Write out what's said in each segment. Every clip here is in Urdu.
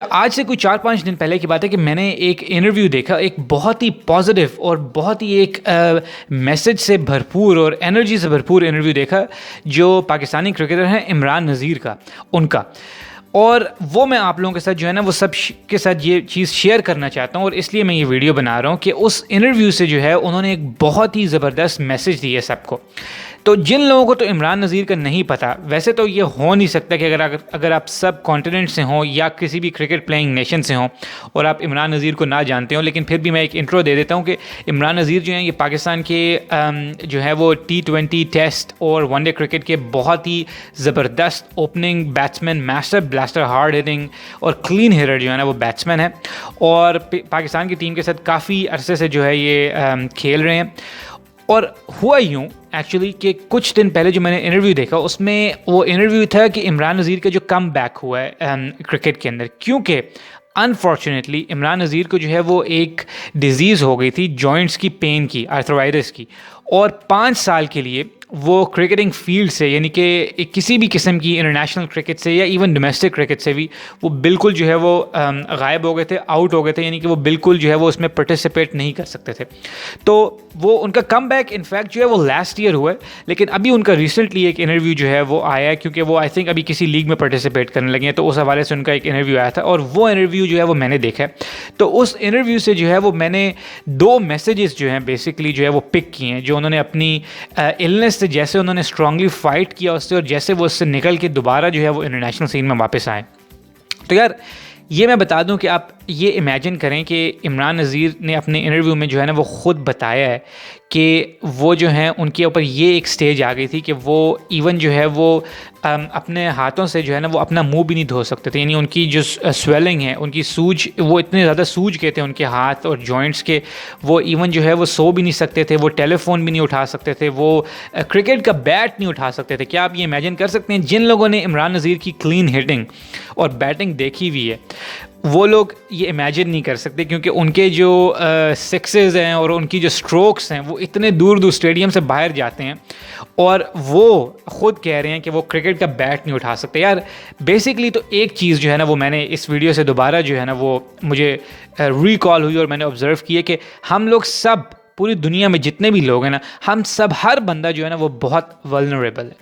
آج سے کوئی 4-5 دن پہلے کی بات ہے کہ میں نے ایک انٹرویو دیکھا، ایک بہت ہی پازیٹیو اور بہت ہی ایک میسج سے بھرپور اور انرجی سے بھرپور انٹرویو دیکھا جو پاکستانی کرکٹر ہیں عمران نذیر کا، ان کا. اور وہ میں آپ لوگوں کے ساتھ جو ہے نا وہ سب کے ساتھ یہ چیز شیئر کرنا چاہتا ہوں، اور اس لیے میں یہ ویڈیو بنا رہا ہوں کہ اس انٹرویو سے جو ہے انہوں نے ایک بہت ہی زبردست میسج دی ہے سب کو. تو جن لوگوں کو تو عمران نذیر کا نہیں پتہ، ویسے تو یہ ہو نہیں سکتا کہ اگر آپ سب کانٹیننٹ سے ہوں یا کسی بھی کرکٹ پلینگ نیشن سے ہوں اور آپ عمران نذیر کو نہ جانتے ہوں، لیکن پھر بھی میں ایک انٹرو دے دیتا ہوں کہ عمران نذیر جو ہیں یہ پاکستان کے جو ہے وہ T20 ٹیسٹ اور ون ڈے کرکٹ کے بہت ہی زبردست opening batsman, master blaster, hard hitting اور کلین ہیٹر جو ہے نا وہ بیٹسمین ہے، اور پاکستان کی ٹیم کے ساتھ کافی عرصے سے جو ہے یہ کھیل رہے ہیں. اور ہوا یوں ایکچولی کہ کچھ دن پہلے جو میں نے انٹرویو دیکھا اس میں وہ انٹرویو تھا کہ عمران نذیر کا جو کم بیک ہوا ہے کرکٹ کے اندر، کیونکہ انفارچونیٹلی عمران نذیر کو جو ہے وہ ایک ڈیزیز ہو گئی تھی جوائنٹس کی پین کی، آرتھروائٹس کی، اور 5 سال کے لیے وہ کرکٹنگ فیلڈ سے، یعنی کہ کسی بھی قسم کی انٹرنیشنل کرکٹ سے یا ایون ڈومیسٹک کرکٹ سے بھی وہ بالکل جو ہے وہ غائب ہو گئے تھے، آؤٹ ہو گئے تھے، یعنی کہ وہ بالکل جو ہے وہ اس میں پارٹیسپیٹ نہیں کر سکتے تھے. تو وہ ان کا کم بیک انفیکٹ جو ہے وہ لاسٹ ایئر ہوا ہے، لیکن ابھی ان کا ریسنٹلی ایک انٹرویو جو ہے وہ آیا ہے، کیونکہ وہ آئی تھنک ابھی کسی لیگ میں پارٹیسپیٹ کرنے لگے ہیں، تو اس حوالے سے ان کا ایک انٹرویو آیا تھا، اور وہ انٹرویو جو ہے وہ میں نے دیکھا ہے. تو اس انٹرویو سے جو ہے وہ میں نے 2 میسیجز جو ہیں بیسکلی جو ہے وہ پک کیے ہیں، جو انہوں نے اپنی النس سے جیسے انہوں نے اسٹرانگلی فائٹ کیا اس سے، اور جیسے وہ اس سے نکل کے دوبارہ جو ہے وہ انٹرنیشنل سین میں واپس آئے. تو یار یہ میں بتا دوں کہ آپ یہ امیجن کریں کہ عمران نذیر نے اپنے انٹرویو میں جو ہے نا وہ خود بتایا ہے کہ وہ جو ہیں ان کے اوپر یہ ایک سٹیج آ گئی تھی کہ وہ ایون جو ہے وہ اپنے ہاتھوں سے جو ہے نا وہ اپنا منہ بھی نہیں دھو سکتے تھے، یعنی ان کی جو سویلنگ ہے، ان کی سوج، وہ اتنے زیادہ سوج گئے تھے ان کے ہاتھ اور جوائنٹس کے، وہ ایون جو ہے وہ سو بھی نہیں سکتے تھے، وہ ٹیلی فون بھی نہیں اٹھا سکتے تھے، وہ کرکٹ کا بیٹ نہیں اٹھا سکتے تھے. کیا آپ یہ امیجن کر سکتے ہیں؟ جن لوگوں نے عمران نذیر کی کلین ہٹنگ اور بیٹنگ دیکھی ہوئی ہے وہ لوگ یہ امیجن نہیں کر سکتے، کیونکہ ان کے جو سکسز ہیں اور ان کی جو سٹروکس ہیں وہ اتنے دور دور اسٹیڈیم سے باہر جاتے ہیں، اور وہ خود کہہ رہے ہیں کہ وہ کرکٹ کا بیٹ نہیں اٹھا سکتے. یار بیسکلی تو ایک چیز جو ہے نا وہ میں نے اس ویڈیو سے دوبارہ جو ہے نا وہ مجھے ریکال ہوئی، اور میں نے آبزرو کیا کہ ہم لوگ سب پوری دنیا میں جتنے بھی لوگ ہیں نا، ہم سب، ہر بندہ جو ہے نا وہ بہت ولنریبل ہے.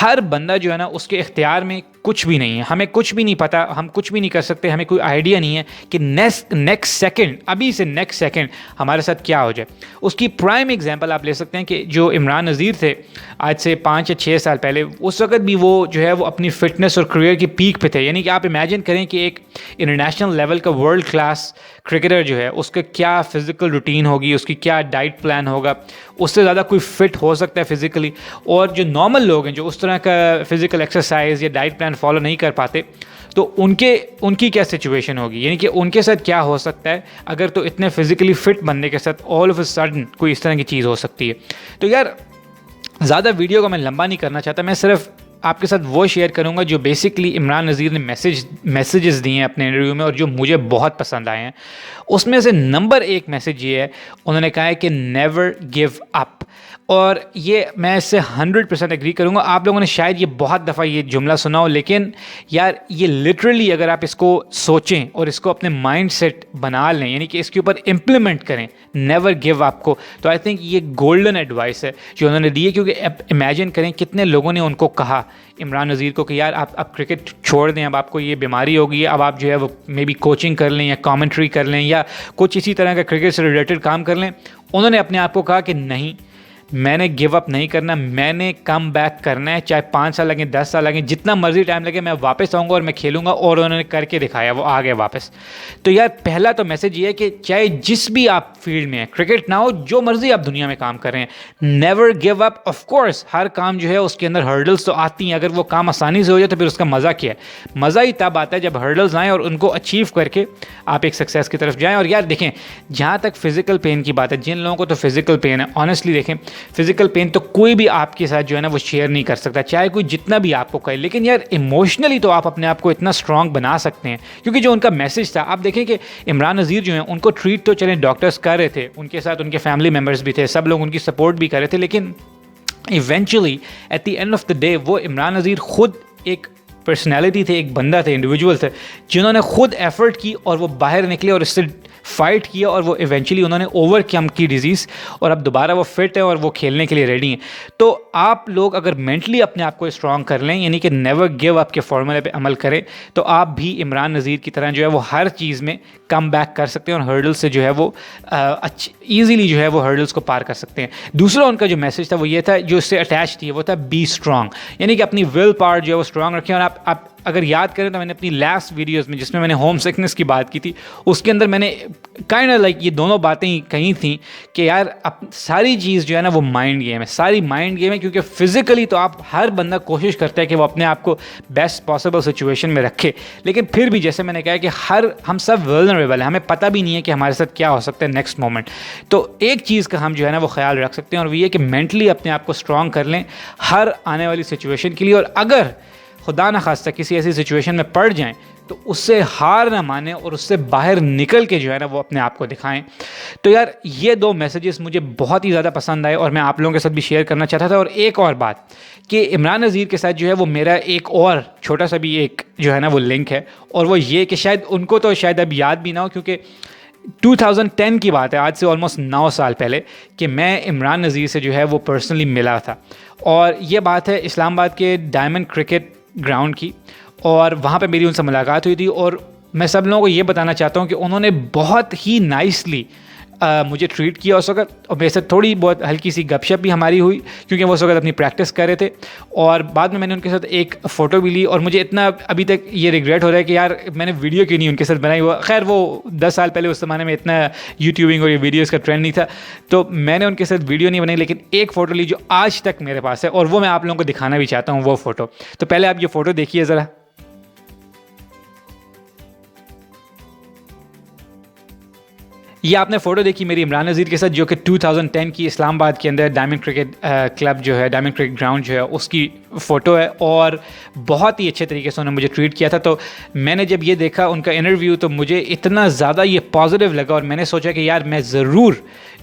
ہر بندہ جو ہے نا اس کے اختیار میں کچھ بھی نہیں ہے، ہمیں کچھ بھی نہیں پتہ، ہم کچھ بھی نہیں کر سکتے، ہمیں کوئی آئیڈیا نہیں ہے کہ نیکسٹ سیکنڈ، ابھی سے نیکسٹ سیکنڈ ہمارے ساتھ کیا ہو جائے. اس کی پرائم ایگزامپل آپ لے سکتے ہیں کہ جو عمران نذیر تھے آج سے 5 یا 6 سال پہلے، اس وقت بھی وہ جو ہے وہ اپنی فٹنس اور کریئر کی پیک پہ تھے. یعنی کہ آپ امیجن کریں کہ ایک انٹرنیشنل لیول کا ورلڈ کلاس کرکٹر جو ہے اس کا کیا فزیکل روٹین ہوگی، اس کی کیا ڈائٹ پلان ہوگا، اس سے زیادہ کوئی فٹ ہو سکتا ہے فزیکلی. اور جو نارمل لوگ ہیں جو اس طرح کا فزیکل ایکسرسائز یا ڈائٹ پلان فالو نہیں کر پاتے، تو ان کی کیا سچویشن ہوگی، یعنی کہ ان کے ساتھ کیا ہو سکتا ہے اگر تو اتنے فزیکلی فٹ بندے کے ساتھ آل آف اے سڈن کوئی اس طرح کی چیز ہو سکتی ہے. تو یار زیادہ ویڈیو کو میں لمبا نہیں کرنا چاہتا، میں صرف آپ کے ساتھ وہ شیئر کروں گا جو بیسکلی عمران نذیر نے میسیجز دیے ہیں اپنے انٹرویو میں، اور جو مجھے بہت پسند آئے ہیں. اس میں سے نمبر 1 میسیج یہ ہے، انہوں نے کہا ہے کہ نیور گیو اپ. اور یہ میں اس سے 100% ایگری کروں گا. آپ لوگوں نے شاید یہ بہت دفعہ یہ جملہ سنا ہو، لیکن یار یہ لٹرلی اگر آپ اس کو سوچیں اور اس کو اپنے مائنڈ سیٹ بنا لیں، یعنی کہ اس کے اوپر امپلیمنٹ کریں نیور گیو اپ کو، تو آئی تھنک یہ گولڈن ایڈوائس ہے جو انہوں نے دی ہے. کیونکہ امیجن کریں کتنے لوگوں نے ان کو کہا، عمران نذیر کو، کہ یار آپ کرکٹ چھوڑ دیں، اب آپ کو یہ بیماری ہوگی ہے، اب آپ جو ہے وہ مے بی کوچنگ کر لیں یا کامنٹری کر لیں یا کچھ اسی طرح کا کرکٹ سے ریلیٹڈ کام کر لیں. انہوں نے اپنے آپ کو کہا کہ نہیں، میں نے گیو اپ نہیں کرنا، میں نے کم بیک کرنا ہے، چاہے 5 سال لگیں، 10 سال لگیں، جتنا مرضی ٹائم لگے، میں واپس آؤں گا اور میں کھیلوں گا. اور انہوں نے کر کے دکھایا، وہ آ گئے واپس. تو یار پہلا تو میسج یہ ہے کہ چاہے جس بھی آپ فیلڈ میں ہیں، کرکٹ نہ ہو، جو مرضی آپ دنیا میں کام کر رہے ہیں، never give up. Of course ہر کام جو ہے اس کے اندر ہرڈلس تو آتی ہیں، اگر وہ کام آسانی سے ہو جائے تو پھر اس کا مزہ کیا ہے؟ مزہ ہی تب آتا ہے جب ہرڈلس آئیں اور ان کو اچیو کر کے آپ ایک سکسیس کی طرف جائیں. اور یار دیکھیں، جہاں تک فزیکل پین کی بات ہے، جن لوگوں کو تو فزیکل پین ہے، آنیسٹلی دیکھیں، فزیکل پین تو کوئی بھی آپ کے ساتھ جو ہے نا وہ شیئر نہیں کر سکتا، چاہے کوئی جتنا بھی آپ کو کہے. لیکن یار ایموشنلی تو آپ اپنے آپ کو اتنا اسٹرانگ بنا سکتے ہیں. کیونکہ جو ان کا میسج تھا، آپ دیکھیں کہ عمران نذیر جو ہیں ان کو ٹریٹ تو چلیں ڈاکٹرز کر رہے تھے، ان کے ساتھ ان کے فیملی ممبرز بھی تھے، سب لوگ ان کی سپورٹ بھی کر رہے تھے، لیکن eventually at the end of the day وہ عمران نذیر خود ایک پرسنالٹی تھے, ایک بندہ تھے, انڈیویجول تھے, جنہوں نے خود ایفرٹ کی اور وہ باہر نکلے اور اس سے فائٹ کیا, اور وہ ایونچولی انہوں نے اوور کم کی ڈیزیز, اور اب دوبارہ وہ فٹ ہیں اور وہ کھیلنے کے لیے ریڈی ہیں. تو آپ لوگ اگر مینٹلی اپنے آپ کو اسٹرانگ کر لیں, یعنی کہ نیور گیو اپ کے فارمولے پہ عمل کریں, تو آپ بھی عمران نذیر کی طرح جو ہے وہ ہر چیز میں کم بیک کر سکتے ہیں اور ہرڈل سے جو ہے وہ ایزیلی جو ہے وہ ہرڈلس کو پار کر سکتے ہیں. دوسرا ان کا جو میسج تھا وہ یہ تھا, جو اس سے اٹیچ تھی, وہ تھا بی اسٹرانگ, یعنی کہ اپنی ول پاور جو ہے وہ اسٹرانگ رکھیں. اور آپ اگر یاد کریں تو میں نے اپنی لاسٹ ویڈیوز میں, جس میں نے ہوم سکنس کی بات کی تھی, اس کے اندر میں نے کائنڈ آف لائک یہ دونوں باتیں کہی تھیں کہ یار ساری چیز جو ہے نا وہ مائنڈ گیم ہے, ساری مائنڈ گیم ہے, کیونکہ فزیکلی تو آپ ہر بندہ کوشش کرتا ہے کہ وہ اپنے آپ کو بیسٹ پاسبل سچویشن میں رکھے, لیکن پھر بھی جیسے میں نے کہا کہ ہم سب ولنریبل ہیں, ہمیں پتہ بھی نہیں ہے کہ ہمارے ساتھ کیا ہو سکتا ہے نیکسٹ مومنٹ. تو ایک چیز کا ہم جو ہے نا وہ خیال رکھ سکتے ہیں, اور وہ یہ کہ مینٹلی اپنے آپ کو اسٹرانگ کر لیں ہر آنے والی سچویشن کے لیے, اور اگر خدا نہ خواستہ کسی ایسی سچویشن میں پڑ جائیں تو اس سے ہار نہ مانیں اور اس سے باہر نکل کے جو ہے نا وہ اپنے آپ کو دکھائیں. تو یار یہ دو میسیجز مجھے بہت ہی زیادہ پسند آئے اور میں آپ لوگوں کے ساتھ بھی شیئر کرنا چاہتا تھا. اور ایک اور بات کہ عمران نذیر کے ساتھ جو ہے وہ میرا ایک اور چھوٹا سا بھی ایک جو ہے نا وہ لنک ہے, اور وہ یہ کہ شاید ان کو تو شاید اب یاد بھی نہ ہو, کیونکہ 2010 کی بات ہے, آج سے آلموسٹ 9 سال پہلے, کہ میں عمران نذیر سے جو ہے وہ پرسنلی ملا تھا. اور یہ بات ہے اسلام آباد کے ڈائمنڈ کرکٹ گراؤنڈ کی, اور وہاں پہ میری ان سے ملاقات ہوئی تھی. اور میں سب لوگوں کو یہ بتانا چاہتا ہوں کہ انہوں نے بہت ہی نائسلی مجھے ٹریٹ کیا اس وقت, اور میرے سے تھوڑی بہت ہلکی سی گپ شپ بھی ہماری ہوئی, کیونکہ وہ اس وقت اپنی پریکٹس کر رہے تھے. اور بعد میں نے ان کے ساتھ ایک فوٹو بھی لی, اور مجھے اتنا ابھی تک یہ ریگریٹ ہو رہا ہے کہ یار میں نے ویڈیو کیوں نہیں ان کے ساتھ بنائی. خیر وہ 10 سال پہلے اس زمانے میں اتنا یوٹیوبنگ اور یہ ویڈیوز کا ٹرینڈ نہیں تھا, تو میں نے ان کے ساتھ ویڈیو نہیں بنائی, لیکن ایک فوٹو لی جو آج تک میرے پاس ہے, اور وہ میں آپ لوگوں کو دکھانا بھی چاہتا ہوں وہ فوٹو. تو پہلے آپ یہ فوٹو دیکھیے ذرا. یہ آپ نے فوٹو دیکھی میری عمران نذیر کے ساتھ, جو کہ 2010 کی اسلام آباد کے اندر ڈائمنڈ کرکٹ کلب جو ہے, ڈائمنڈ کرکٹ گراؤنڈ جو ہے, اس کی فوٹو ہے. اور بہت ہی اچھے طریقے سے انہوں نے مجھے ٹریٹ کیا تھا. تو میں نے جب یہ دیکھا ان کا انٹرویو تو مجھے اتنا زیادہ یہ پازیٹیو لگا, اور میں نے سوچا کہ یار میں ضرور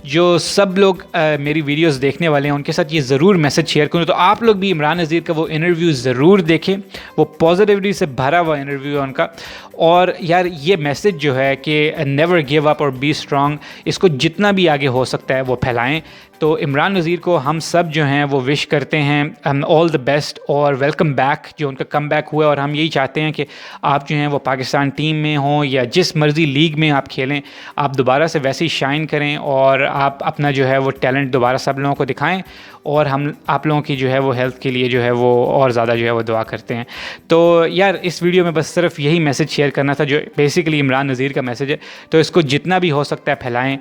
جو سب لوگ میری ویڈیوز دیکھنے والے ہیں ان کے ساتھ یہ ضرور میسج شیئر کروں. تو آپ لوگ بھی عمران نذیر کا وہ انٹرویو ضرور دیکھیں, وہ پازیٹیوٹی سے بھرا ہوا انٹرویو ہے ان کا. اور یار یہ میسج جو ہے کہ نیور گیو اپ اور بی اسٹرانگ, اس کو جتنا بھی آگے ہو سکتا ہے وہ پھیلائیں. تو عمران نذیر کو ہم سب جو ہیں وہ وش کرتے ہیں آل دا بیسٹ اور ویلکم بیک, جو ان کا کم بیک ہوا ہے. اور ہم یہی چاہتے ہیں کہ آپ جو ہیں وہ پاکستان ٹیم میں ہوں یا جس مرضی لیگ میں آپ کھیلیں, آپ دوبارہ سے ویسے ہی شائن کریں, اور آپ اپنا جو ہے وہ ٹیلنٹ دوبارہ سب لوگوں کو دکھائیں. اور ہم آپ لوگوں کی جو ہے وہ ہیلتھ کے لیے جو ہے وہ اور زیادہ جو ہے وہ دعا کرتے ہیں. تو یار اس ویڈیو میں بس صرف یہی میسج شیئر کرنا تھا جو بیسیکلی عمران نذیر کا میسج ہے. تو اس کو جتنا بھی ہو سکتا ہے پھیلائیں,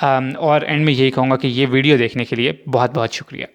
اور اینڈ میں یہی کہوں گا کہ یہ ویڈیو دیکھنے کے لیے بہت بہت شکریہ.